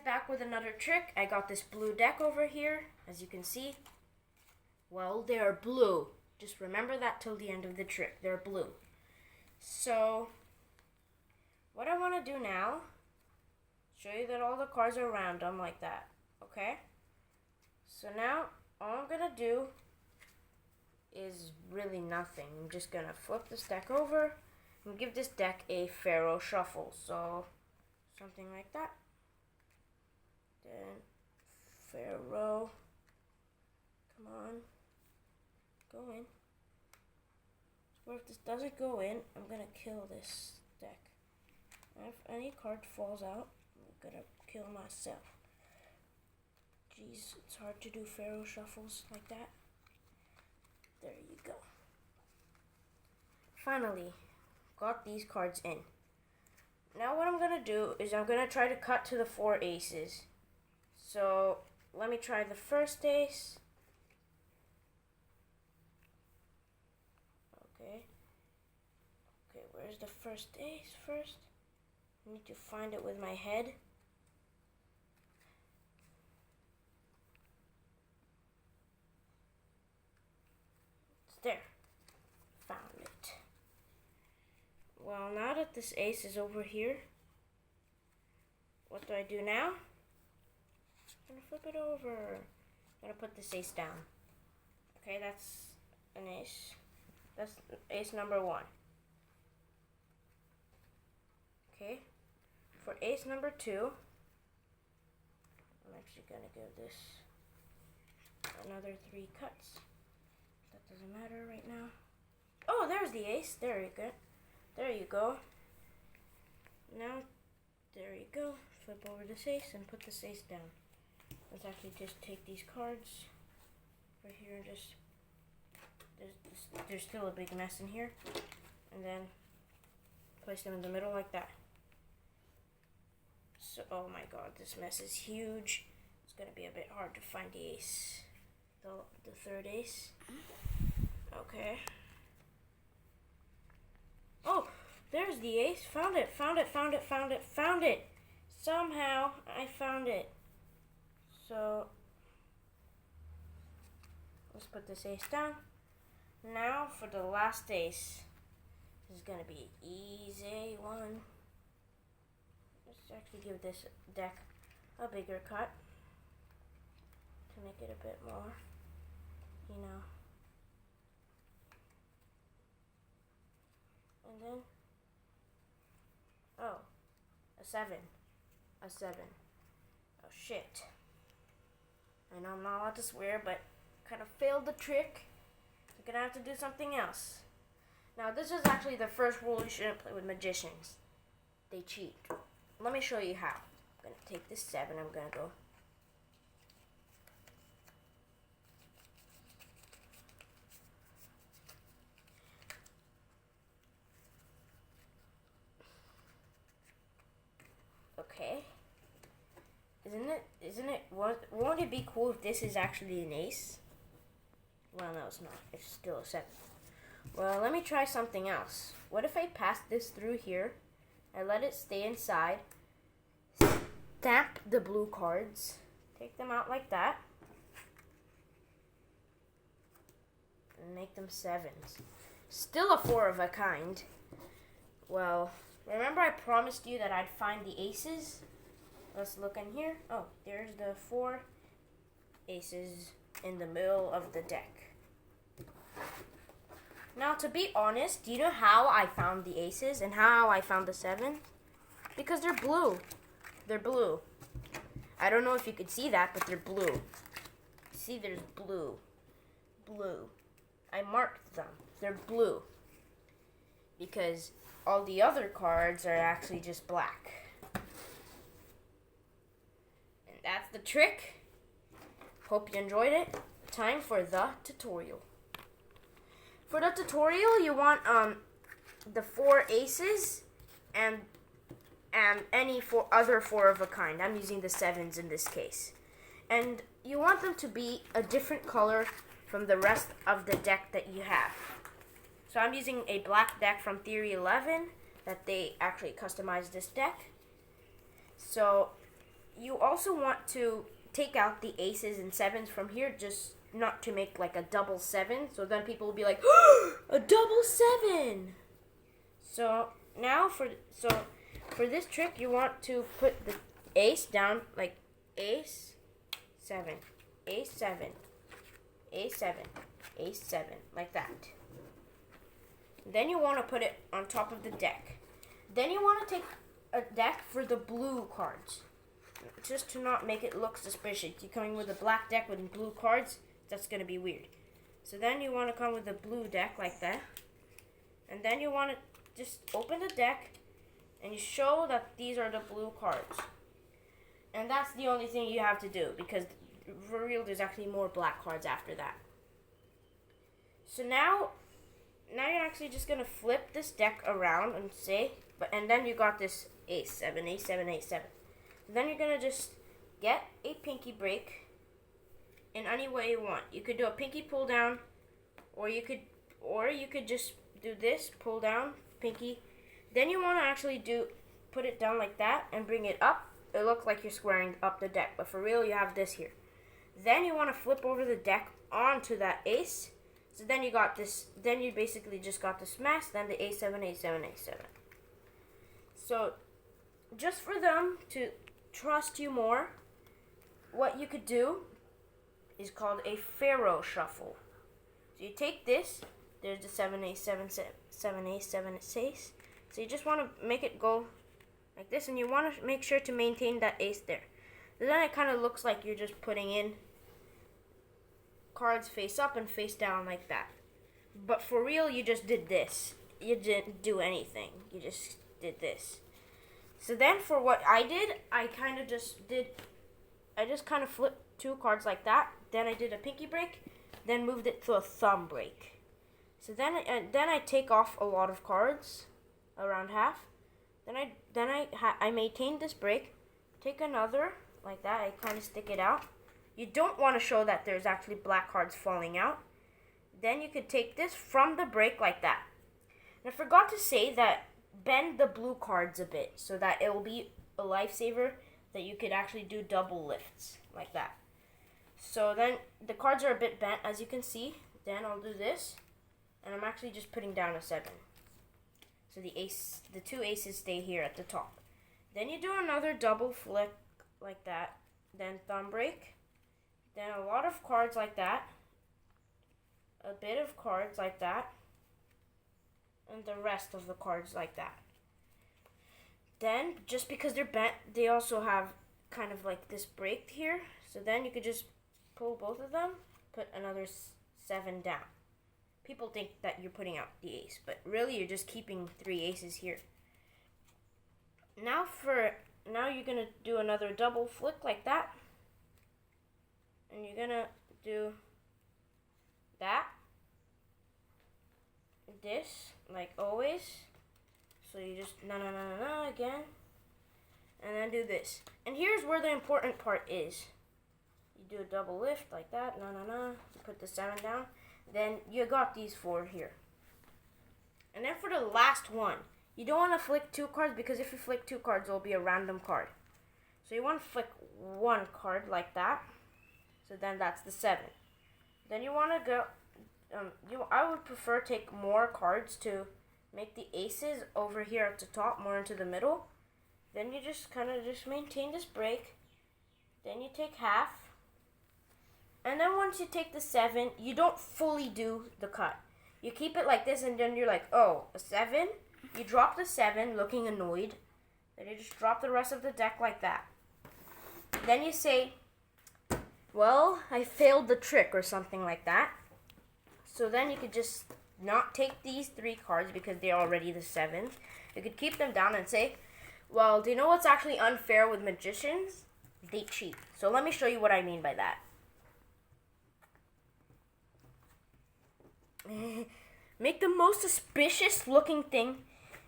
back with another trick. I got this blue deck over here, as you can see. Well, they're blue. Just remember that till the end of the trick. They're blue. So, what I want to do now, show you that all the cards are random like that. Okay? So now, all I'm going to do is really nothing. I'm just going to flip this deck over and give this deck a Pharaoh shuffle. So, something like that. Then, Pharaoh. Come on. Go in. So if this doesn't go in, I'm going to kill this deck. And if any card falls out, I'm going to kill myself. Jeez, it's hard to do Pharaoh shuffles like that. There you go. Finally, got these cards in. Now what I'm going to do is I'm going to try to cut to the 4 aces. So, let me try the first ace. Okay, where's the first ace first? I need to find it with my head. It's there. Found it. Well, now that this ace is over here, what do I do now? I'm gonna flip it over. I'm gonna put this ace down. Okay, that's an ace. That's ace number 1. Okay, for ace number 2, I'm actually going to give this another 3 cuts. That doesn't matter right now. Oh, there's the ace. There you go. There you go. Now, there you go. Flip over this ace and put this ace down. Let's actually just take these cards right here and just... There's still a big mess in here. And then place them in the middle like that. So, oh my god, this mess is huge. It's going to be a bit hard to find the ace. The third ace. Okay. Oh, there's the ace. Found it, found it, found it, found it, found it. Somehow, I found it. So, let's put this ace down. Now for the last ace. This is going to be easy one. Let's actually give this deck a bigger cut to make it a bit more, you know. And then, oh, a 7. A 7. Oh shit. I know I'm not allowed to swear, but kind of failed the trick. I'm gonna have to do something else. Now, this is actually the first rule you shouldn't play with magicians. They cheat. Let me show you how. I'm going to take this 7. I'm going to go. Okay. Won't it be cool if this is actually an ace? Well, no, it's not. It's still a 7. Well, let me try something else. What if I pass this through here, I let it stay inside, stamp the blue cards, take them out like that, and make them 7s. Still a 4 of a kind. Well, remember I promised you that I'd find the aces? Let's look in here. Oh, there's the 4 aces in the middle of the deck. Now, to be honest, do you know how I found the aces and how I found the 7? Because they're blue. They're blue. I don't know if you could see that, but they're blue. See, there's blue. Blue. I marked them. They're blue. Because all the other cards are actually just black. And that's the trick. Hope you enjoyed it. Time for the tutorial. For the tutorial, you want the 4 aces and any other 4 of a kind. I'm using the 7s in this case. And you want them to be a different color from the rest of the deck that you have. So I'm using a black deck from Theory 11 that they actually customized this deck. So you also want to take out the aces and sevens from here, just not to make like a double seven. So then people will be like, a double seven. So now for this trick, you want to put the ace down like ace, seven, ace, seven, ace, seven, ace, seven, like that. Then you want to put it on top of the deck. Then you want to take a deck for the blue cards, just to not make it look suspicious. You're coming with a black deck with blue cards, that's going to be weird. So then you want to come with a blue deck like that. And then you want to just open the deck and you show that these are the blue cards. And that's the only thing you have to do, because for real there's actually more black cards after that. So now you're actually just going to flip this deck around and say, and then you got this ace, seven, ace, seven, ace, seven. Then you're going to just get a pinky break in any way you want. You could do a pinky pull down, or you could just do this, pull down, pinky. Then you want to actually put it down like that and bring it up. It looks like you're squaring up the deck, but for real you have this here. Then you want to flip over the deck onto that ace. So then you got this, then you basically just got the smash, then the a7, a7, a7. So just for them to trust you more, what you could do is called a pharaoh shuffle. So you take this, there's the 7 7 7 7 ace. So you just want to make it go like this, and you want to make sure to maintain that ace there. So then it kind of looks like you're just putting in cards face up and face down like that. But for real, you just did this. You didn't do anything. You just did this. So then for what I did, I just kind of flipped two cards like that. Then I did a pinky break, then moved it to a thumb break. So then I take off a lot of cards, around half. Then I maintain this break, take another like that. I kind of stick it out. You don't want to show that there's actually black cards falling out. Then you could take this from the break like that. And I forgot to say that bend the blue cards a bit so that it will be a lifesaver that you could actually do double lifts like that. So then the cards are a bit bent, as you can see. Then I'll do this, and I'm actually just putting down a 7. So the two aces stay here at the top. Then you do another double flick like that. Then thumb break. Then a lot of cards like that. A bit of cards like that. And the rest of the cards like that. Then, just because they're bent, they also have kind of like this break here. So then you could just pull both of them, put another 7 down. People think that you're putting out the ace, but really you're just keeping 3 aces here. Now you're going to do another double flick like that. And you're going to do that. This, like always. So you just na again. And then do this. And here's where the important part is. You do a double lift like that, you put the 7 down. Then you got these 4 here. And then for the last one, you don't want to flick 2 cards, because if you flick 2 cards, it'll be a random card. So you want to flick 1 card like that. So then that's the 7. Then you want to go, I would prefer take more cards to make the aces over here at the top, more into the middle. Then you just kind of just maintain this break. Then you take half. And then once you take the 7, you don't fully do the cut. You keep it like this, and then you're like, oh, a 7? You drop the 7, looking annoyed. Then you just drop the rest of the deck like that. Then you say, well, I failed the trick, or something like that. So then you could just not take these 3 cards because they're already the 7s. You could keep them down and say, well, do you know what's actually unfair with magicians? They cheat. So let me show you what I mean by that. Make the most suspicious looking thing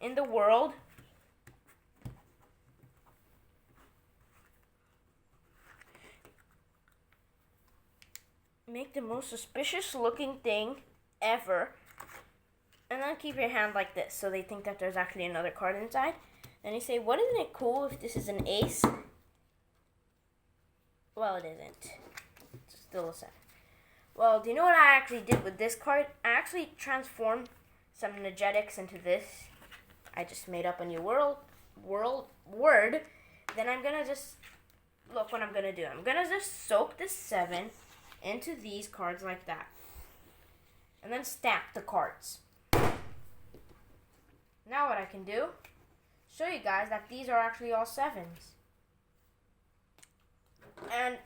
in the world. Make the most suspicious looking thing ever. And then keep your hand like this, so they think that there's actually another card inside. Then you say, what, isn't it cool if this is an ace? Well, it isn't. It's still a 7. Well, do you know what I actually did with this card? I actually transformed some energetics into this. I just made up a new word. Then I'm gonna just look what I'm gonna do. I'm gonna just soak this 7 into these cards like that, and then stack the cards. Now what I can do, show you guys that these are actually all 7s. And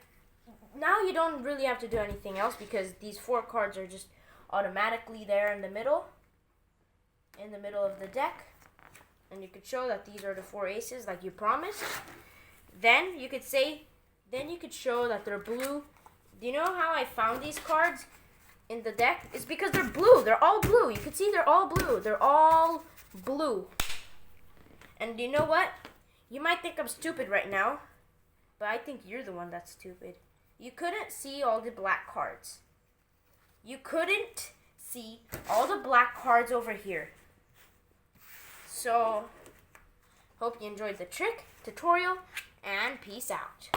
now you don't really have to do anything else because these 4 cards are just automatically there in the middle of the deck. And you could show that these are the 4 aces like you promised. Then you could show that they're blue. Do you know how I found these cards in the deck? It's because they're blue. They're all blue. You can see they're all blue. They're all blue. And you know what? You might think I'm stupid right now, but I think you're the one that's stupid. You couldn't see all the black cards. You couldn't see all the black cards over here. So, hope you enjoyed the trick, tutorial, and peace out.